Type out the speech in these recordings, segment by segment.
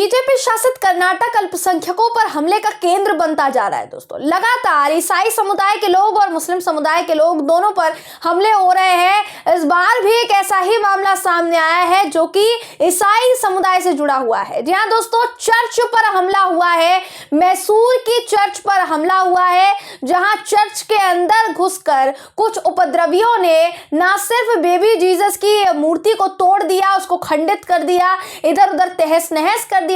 BJP शासित कर्नाटक अल्पसंख्यकों पर हमले का केंद्र बनता जा रहा है दोस्तों। लगातार ईसाई समुदाय के लोग और मुस्लिम समुदाय के लोग दोनों पर हमले हो रहे हैं। इस बार भी एक ऐसा ही मामला सामने आया है जो कि ईसाई समुदाय से जुड़ा हुआ है। जी हाँ दोस्तों, चर्च पर हमला हुआ है। मैसूर की चर्च पर हमला हुआ है, जहां चर्च के अंदर घुसकर कुछ उपद्रवियों ने ना सिर्फ बेबी जीसस की मूर्ति को तोड़ दिया, उसको खंडित कर दिया, इधर उधर तहस नहस कर दिया,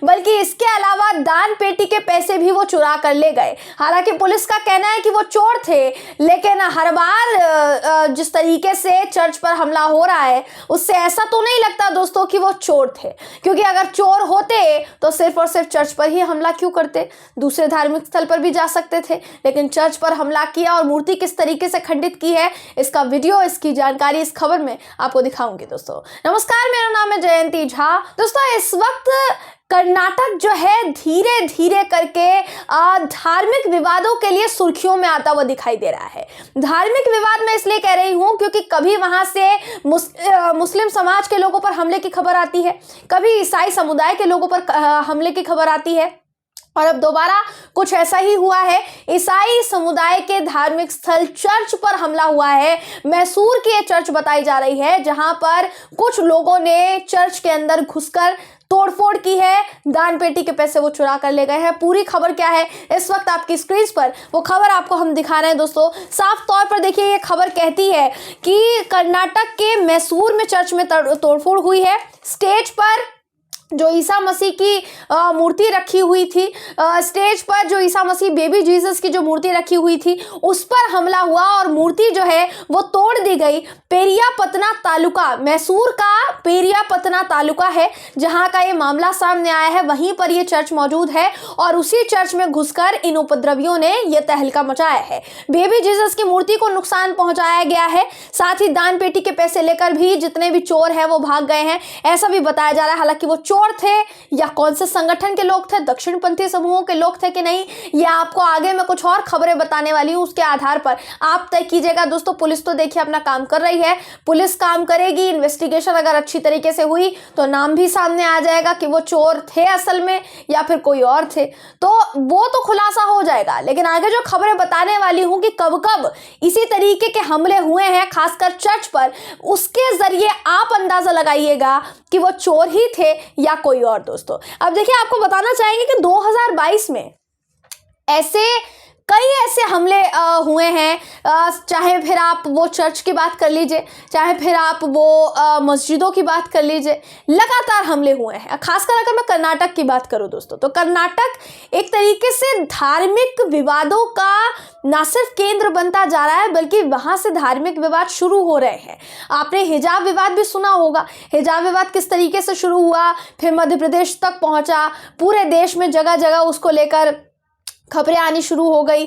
बल्कि इसके अलावा दान पेटी के पैसे भी वो चुरा कर ले गए। हालांकि पुलिस का कहना है कि वो चोर थे, लेकिन हर बार जिस तरीके से चर्च पर हमला हो रहा है उससे ऐसा तो नहीं लगता दोस्तों कि वो चोर थे, क्योंकि अगर चोर होते तो सिर्फ और सिर्फ चर्च पर ही हमला क्यों करते, दूसरे धार्मिक स्थल पर भी जा सकते थे। लेकिन चर्च पर हमला किया और मूर्ति किस तरीके से खंडित की है, इसका वीडियो, इसकी जानकारी इस खबर में आपको दिखाऊंगी दोस्तों। नमस्कार, मेरा नाम है जयंती झा। दोस्तों, इस वक्त कर्नाटक जो है धीरे धीरे करके धार्मिक विवादों के लिए सुर्खियों में आता हुआ दिखाई दे रहा है। धार्मिक विवाद मैं इसलिए कह रही हूं क्योंकि कभी वहां से मुस्लिम समाज के लोगों पर हमले की खबर आती है, कभी ईसाई समुदाय के लोगों पर हमले की खबर आती है, और अब दोबारा कुछ ऐसा ही हुआ है। ईसाई समुदाय के धार्मिक स्थल चर्च पर हमला हुआ है। मैसूर की ये चर्च बताई जा रही है, जहां पर कुछ लोगों ने चर्च के अंदर घुसकर तोड़फोड़ की है, दान पेटी के पैसे वो चुरा कर ले गए हैं। पूरी खबर क्या है इस वक्त आपकी स्क्रीन पर वो खबर आपको हम दिखा रहे हैं दोस्तों। साफ तौर पर देखिए, ये खबर कहती है कि कर्नाटक के मैसूर में चर्च में तोड़फोड़ हुई है। स्टेज पर जो ईसा मसीह की मूर्ति रखी हुई थी, स्टेज पर जो ईसा मसीह बेबी जीसस की जो मूर्ति रखी हुई थी उस पर हमला हुआ और मूर्ति जो है वो तोड़ दी गई। पेरियापतना तालुका, मैसूर का पेरियापतना तालुका है जहां का ये मामला सामने आया है, वहीं पर ये चर्च मौजूद है और उसी चर्च में घुसकर इन उपद्रवियों ने ये तहलका मचाया है। बेबी जीसस की मूर्ति को नुकसान पहुंचाया गया है, साथ ही दान पेटी के पैसे लेकर भी जितने भी चोर हैं वो भाग गए हैं, ऐसा भी बताया जा रहा है। हालांकि वो चोर थे या कौन से संगठन के लोग थे, दक्षिणपंथी समूहों के लोग थे कि नहीं, ये आपको आगे मैं कुछ और खबरें बताने वाली हूं, उसके आधार पर आप तय कीजिएगा दोस्तों। पुलिस तो देखिए अपना काम कर रही है, पुलिस काम करेगी, इन्वेस्टिगेशन अगर अच्छी तरीके से हुई तो नाम भी सामने आ जाएगा कि वो चोर थे असल में या फिर कोई और थे, तो वो तो खुलासा हो जाएगा। लेकिन आगे जो खबरें बताने वाली हूं कि कब कब इसी तरीके के हमले हुए हैं, खासकर चर्च पर, उसके जरिए आप अंदाजा लगाइएगा कि वो चोर ही थे या कोई और दोस्तों। अब देखिए, आपको बताना चाहेंगे कि 2022 में कई ऐसे हमले हुए हैं, चाहे फिर आप वो चर्च की बात कर लीजिए, चाहे फिर आप वो मस्जिदों की बात कर लीजिए, लगातार हमले हुए हैं। खासकर अगर मैं कर्नाटक की बात करूं दोस्तों, तो कर्नाटक एक तरीके से धार्मिक विवादों का ना सिर्फ केंद्र बनता जा रहा है, बल्कि वहां से धार्मिक विवाद शुरू हो रहे हैं। आपने हिजाब विवाद भी सुना होगा। हिजाब विवाद किस तरीके से शुरू हुआ, फिर मध्य प्रदेश तक पहुंचा, पूरे देश में जगह जगह उसको लेकर खबरें आनी शुरू हो गई।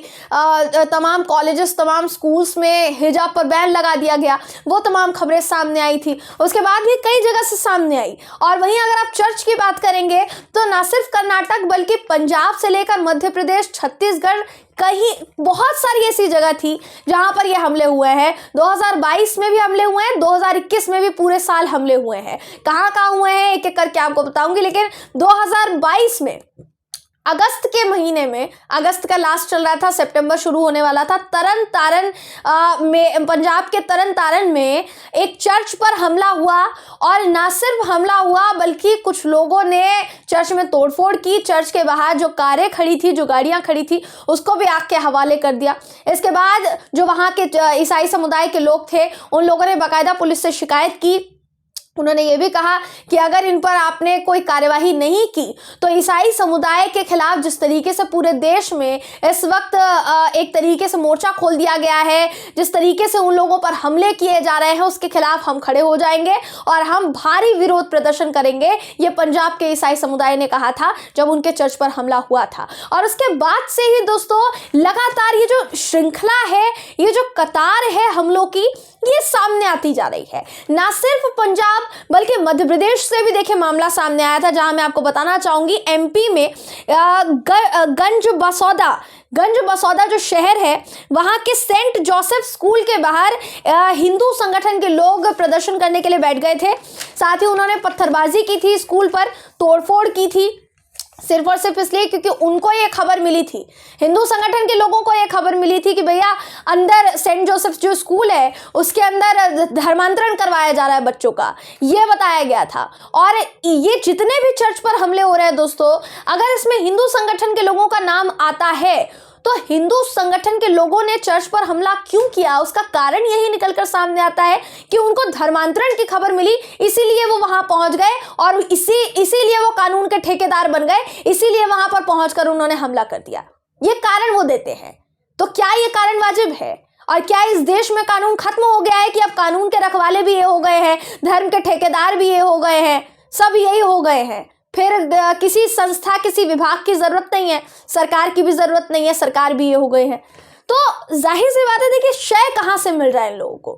तमाम कॉलेजेस, तमाम स्कूल्स में हिजाब पर बैन लगा दिया गया, वो तमाम खबरें सामने आई थी। उसके बाद भी कई जगह से सामने आई। और वहीं अगर आप चर्च की बात करेंगे तो ना सिर्फ कर्नाटक बल्कि पंजाब से लेकर मध्य प्रदेश, छत्तीसगढ़, कहीं बहुत सारी ऐसी जगह थी जहां पर ये हमले हुए हैं। 2022 में भी हमले हुए हैं, 2021 में भी पूरे साल हमले हुए हैं। कहाँ हुए हैं एक एक करके आपको बताऊंगी। लेकिन 2022 में अगस्त के महीने में, अगस्त का लास्ट चल रहा था, सितंबर शुरू होने वाला था, तरन तारन में, पंजाब के तरन तारन में एक चर्च पर हमला हुआ। और ना सिर्फ हमला हुआ बल्कि कुछ लोगों ने चर्च में तोड़फोड़ की, चर्च के बाहर जो कारें खड़ी थी, जो गाड़ियां खड़ी थी, उसको भी आग के हवाले कर दिया। इसके बाद जो वहां के ईसाई समुदाय के लोग थे, उन लोगों ने बाकायदा पुलिस से शिकायत की। उन्होंने ये भी कहा कि अगर इन पर आपने कोई कार्यवाही नहीं की तो ईसाई समुदाय के खिलाफ जिस तरीके से पूरे देश में इस वक्त एक तरीके से मोर्चा खोल दिया गया है, जिस तरीके से उन लोगों पर हमले किए जा रहे हैं, उसके खिलाफ हम खड़े हो जाएंगे और हम भारी विरोध प्रदर्शन करेंगे। ये पंजाब के ईसाई समुदाय ने कहा था जब उनके चर्च पर हमला हुआ था। और उसके बाद से ही दोस्तों लगातार ये जो श्रृंखला है, ये जो कतार है हमलों की, ये सामने आती जा रही है। ना सिर्फ पंजाब बल्कि मध्य प्रदेश से भी देखिए मामला सामने आया था, जहां मैं आपको बताना चाहूंगी एमपी में गंज बसौदा जो शहर है, वहां के सेंट जोसेफ स्कूल के बाहर हिंदू संगठन के लोग प्रदर्शन करने के लिए बैठ गए थे। साथ ही उन्होंने पत्थरबाजी की थी, स्कूल पर तोड़फोड़ की थी, सिर्फ और सिर्फ इसलिए क्योंकि उनको ये खबर मिली थी, हिंदू संगठन के लोगों को ये खबर मिली थी कि भैया अंदर सेंट जोसेफ जो स्कूल है उसके अंदर धर्मांतरण करवाया जा रहा है बच्चों का, ये बताया गया था। और ये जितने भी चर्च पर हमले हो रहे हैं दोस्तों, अगर इसमें हिंदू संगठन के लोगों का नाम आता है तो हिंदू संगठन के लोगों ने चर्च पर हमला क्यों किया, उसका कारण यही निकलकर सामने आता है कि उनको धर्मांतरण की खबर मिली, इसीलिए वो वहां पहुंच गए और इसीलिए वो कानून के ठेकेदार बन गए, इसीलिए वहां पर पहुंचकर उन्होंने हमला कर दिया। ये कारण वो देते हैं। तो क्या ये कारण वाजिब है? और क्या इस देश में कानून खत्म हो गया है कि अब कानून के रखवाले भी ये हो गए हैं, धर्म के ठेकेदार भी ये हो गए हैं, सब यही हो गए हैं? फिर किसी संस्था, किसी विभाग की जरूरत नहीं है, सरकार की भी जरूरत नहीं है, सरकार भी ये हो गए हैं। तो जाहिर सी बात है, देखिए शय कहां से मिल रहा है इन लोगों को।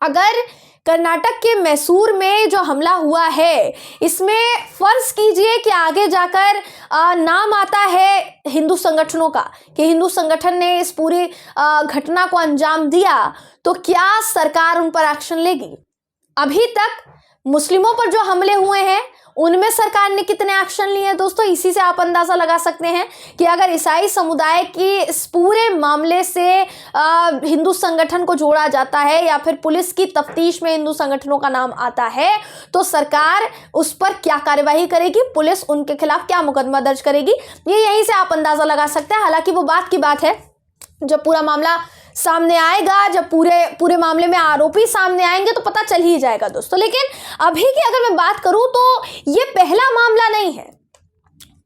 अगर कर्नाटक के मैसूर में जो हमला हुआ है, इसमें फर्ज कीजिए कि आगे जाकर नाम आता है हिंदू संगठनों का कि हिंदू संगठन ने इस पूरी घटना को अंजाम दिया, तो क्या सरकार उन पर एक्शन लेगी? अभी तक मुस्लिमों पर जो हमले हुए हैं उनमें सरकार ने कितने एक्शन लिए हैं दोस्तों, इसी से आप अंदाजा लगा सकते हैं कि अगर ईसाई समुदाय की इस पूरे मामले से हिंदू संगठन को जोड़ा जाता है या फिर पुलिस की तफ्तीश में हिंदू संगठनों का नाम आता है तो सरकार उस पर क्या कार्यवाही करेगी, पुलिस उनके खिलाफ क्या मुकदमा दर्ज करेगी, ये यहीं से आप अंदाजा लगा सकते हैं। हालांकि वो बात की बात है, जब पूरा मामला सामने आएगा, जब पूरे मामले में आरोपी सामने आएंगे तो पता चल ही जाएगा दोस्तों। लेकिन अभी की अगर मैं बात करूं तो ये पहला मामला नहीं है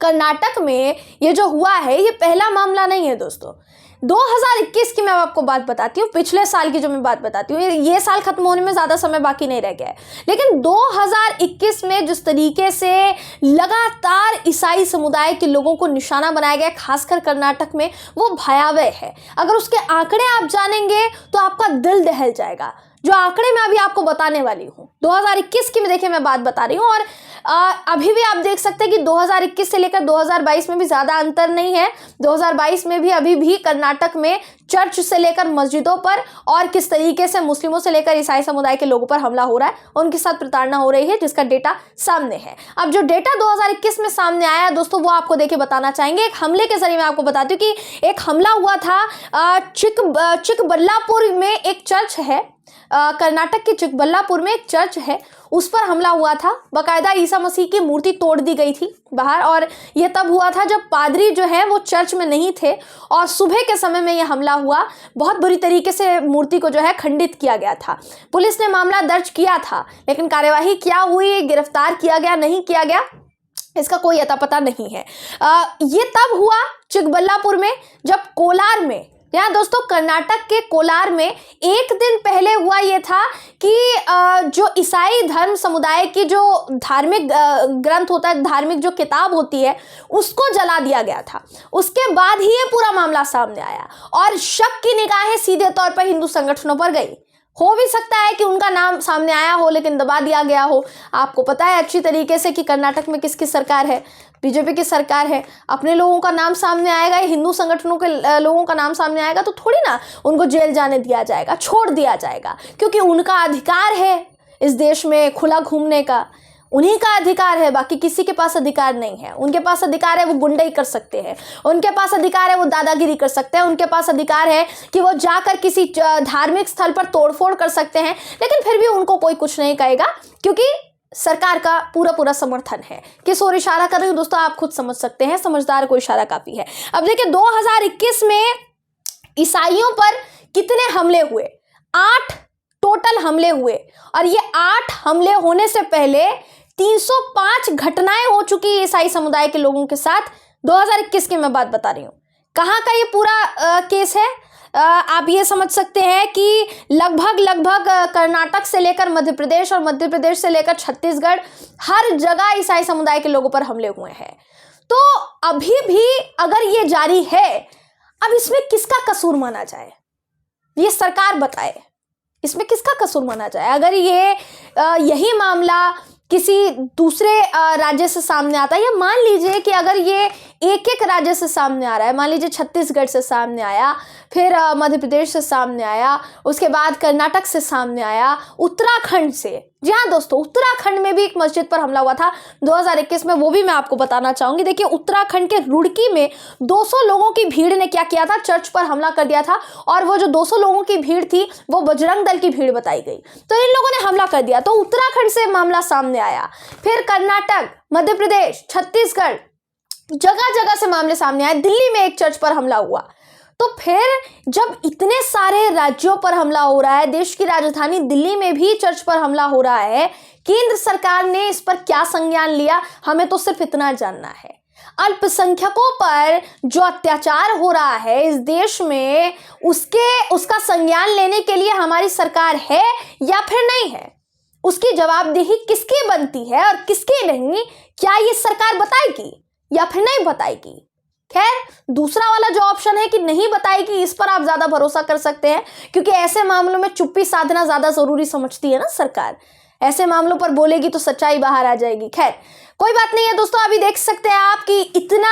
कर्नाटक में, ये जो हुआ है ये पहला मामला नहीं है दोस्तों। 2021 की मैं आपको बात बताती हूँ, पिछले साल की जो मैं बात बताती हूँ, ये साल खत्म होने में ज़्यादा समय बाकी नहीं रह गया है, लेकिन 2021 में जिस तरीके से लगातार ईसाई समुदाय के लोगों को निशाना बनाया गया, खासकर कर्नाटक में, वो भयावह है। अगर उसके आंकड़े आप जानेंगे तो आपका दिल दहल जाएगा। जो आंकड़े मैं अभी आपको बताने वाली हूँ 2021 की, में देखिए मैं बात बता रही हूँ, और अभी भी आप देख सकते हैं कि 2021 से लेकर 2022 में भी ज़्यादा अंतर नहीं है। 2022 में भी अभी भी कर्नाटक में चर्च से लेकर मस्जिदों पर और किस तरीके से मुस्लिमों से लेकर ईसाई समुदाय के लोगों पर हमला हो रहा है, उनके साथ प्रताड़ना हो रही है, जिसका डेटा सामने है। अब जो डेटा 2021 में सामने आया दोस्तों, वो आपको देखिए बताना चाहेंगे। एक हमले के जरिए मैं आपको बताती हूँ कि एक हमला हुआ था चिकबल्लापुर में, एक चर्च है कर्नाटक के चिकबल्लापुर में एक चर्च है, उस पर हमला हुआ था। बाकायदा ईसा मसीह की मूर्ति तोड़ दी गई थी बाहर, और ये तब हुआ था जब पादरी जो है वो चर्च में नहीं थे, और सुबह के समय में ये हमला हुआ। बहुत बुरी तरीके से मूर्ति को जो है खंडित किया गया था। पुलिस ने मामला दर्ज किया था, लेकिन कार्यवाही क्या हुई, गिरफ्तार किया गया नहीं किया गया, इसका कोई अता पता नहीं है। ये तब हुआ चिकबल्लापुर में, जब कोलार में, यहाँ दोस्तों कर्नाटक के कोलार में एक दिन पहले हुआ ये था कि जो ईसाई धर्म समुदाय की जो धार्मिक ग्रंथ होता है, धार्मिक जो किताब होती है, उसको जला दिया गया था। उसके बाद ही ये पूरा मामला सामने आया और शक की निगाहें सीधे तौर पर हिंदू संगठनों पर गई। हो भी सकता है कि उनका नाम सामने आया हो लेकिन दबा दिया गया हो। आपको पता है अच्छी तरीके से कि कर्नाटक में किसकी सरकार है, बीजेपी की सरकार है। अपने लोगों का नाम सामने आएगा, हिंदू संगठनों के लोगों का नाम सामने आएगा तो थोड़ी ना उनको जेल जाने दिया जाएगा, छोड़ दिया जाएगा, क्योंकि उनका अधिकार है इस देश में खुला घूमने का, उन्हीं का अधिकार है, बाकी किसी के पास अधिकार नहीं है। उनके पास अधिकार है वो गुंडाई कर सकते हैं, उनके पास अधिकार है वो दादागिरी कर सकते हैं, उनके पास अधिकार है कि वो जाकर किसी धार्मिक स्थल पर तोड़फोड़ कर सकते हैं, लेकिन फिर भी उनको कोई कुछ नहीं कहेगा क्योंकि सरकार का पूरा समर्थन है। किस ओर इशारा कर रही हूँ दोस्तों आप खुद समझ सकते हैं, समझदार को इशारा काफी है। अब देखिए 2021 में ईसाइयों पर कितने हमले हुए, 8 टोटल हमले हुए, और ये 8 हमले होने से पहले 305 घटनाएं हो चुकी है ईसाई समुदाय के लोगों के साथ। 2021 की मैं बात बता रही हूँ। कहाँ का ये पूरा केस है, आप ये समझ सकते हैं कि लगभग कर्नाटक से लेकर मध्य प्रदेश और मध्य प्रदेश से लेकर छत्तीसगढ़, हर जगह ईसाई समुदाय के लोगों पर हमले हुए हैं। तो अभी भी अगर ये जारी है, अब इसमें किसका कसूर माना जाए, ये सरकार बताए। इसमें किसका कसूर माना जाए? अगर ये यही मामला किसी दूसरे राज्य से सामने आता है, या मान लीजिए कि अगर ये एक एक राज्य से सामने आ रहा है, मान लीजिए छत्तीसगढ़ से सामने आया, फिर मध्य प्रदेश से सामने आया, उसके बाद कर्नाटक से सामने आया, उत्तराखंड से, जी हाँ दोस्तों, उत्तराखंड में भी एक मस्जिद पर हमला हुआ था 2021 में, वो भी मैं आपको बताना चाहूंगी। देखिए, उत्तराखंड के रुड़की में 200 लोगों की भीड़ ने क्या किया था, चर्च पर हमला कर दिया था, और वो जो 200 लोगों की भीड़ थी वो बजरंग दल की भीड़ बताई गई। तो इन लोगों ने हमला कर दिया, तो उत्तराखंड से मामला सामने आया, फिर कर्नाटक, मध्य प्रदेश, छत्तीसगढ़, जगह जगह से मामले सामने आए। दिल्ली में एक चर्च पर हमला हुआ। तो फिर जब इतने सारे राज्यों पर हमला हो रहा है, देश की राजधानी दिल्ली में भी चर्च पर हमला हो रहा है, केंद्र सरकार ने इस पर क्या संज्ञान लिया, हमें तो सिर्फ इतना जानना है। अल्पसंख्यकों पर जो अत्याचार हो रहा है इस देश में, उसका संज्ञान लेने के लिए हमारी सरकार है या फिर नहीं है? उसकी जवाबदेही किसकी बनती है और किसकी नहीं? क्या ये सरकार बताएगी या फिर नहीं बताएगी? खैर, दूसरा वाला जो ऑप्शन है कि नहीं बताएगी, इस पर आप ज्यादा भरोसा कर सकते हैं, क्योंकि ऐसे मामलों में चुप्पी साधना ज्यादा जरूरी समझती है ना सरकार। ऐसे मामलों पर बोलेगी तो सच्चाई बाहर आ जाएगी। खैर, कोई बात नहीं है दोस्तों। अभी देख सकते हैं आप कि इतना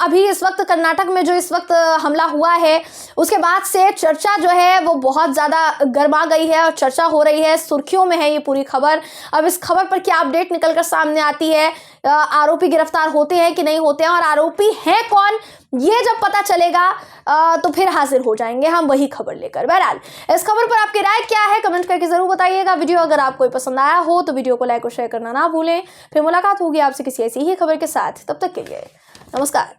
अभी इस वक्त कर्नाटक में जो इस वक्त हमला हुआ है, उसके बाद से चर्चा जो है वो बहुत ज़्यादा गर्मा गई है और चर्चा हो रही है, सुर्खियों में है ये पूरी खबर। अब इस खबर पर क्या अपडेट निकल कर सामने आती है, आरोपी गिरफ्तार होते हैं कि नहीं होते हैं, और आरोपी है कौन, ये जब पता चलेगा तो फिर हाजिर हो जाएंगे हम वही खबर लेकर। बहरहाल, इस खबर पर आपकी राय क्या है कमेंट करके जरूर बताइएगा। वीडियो अगर आपको पसंद आया हो तो वीडियो को लाइक और शेयर करना ना भूलें। फिर मुलाकात होगी आपसे किसी ऐसी ही खबर के साथ, तब तक के लिए नमस्कार।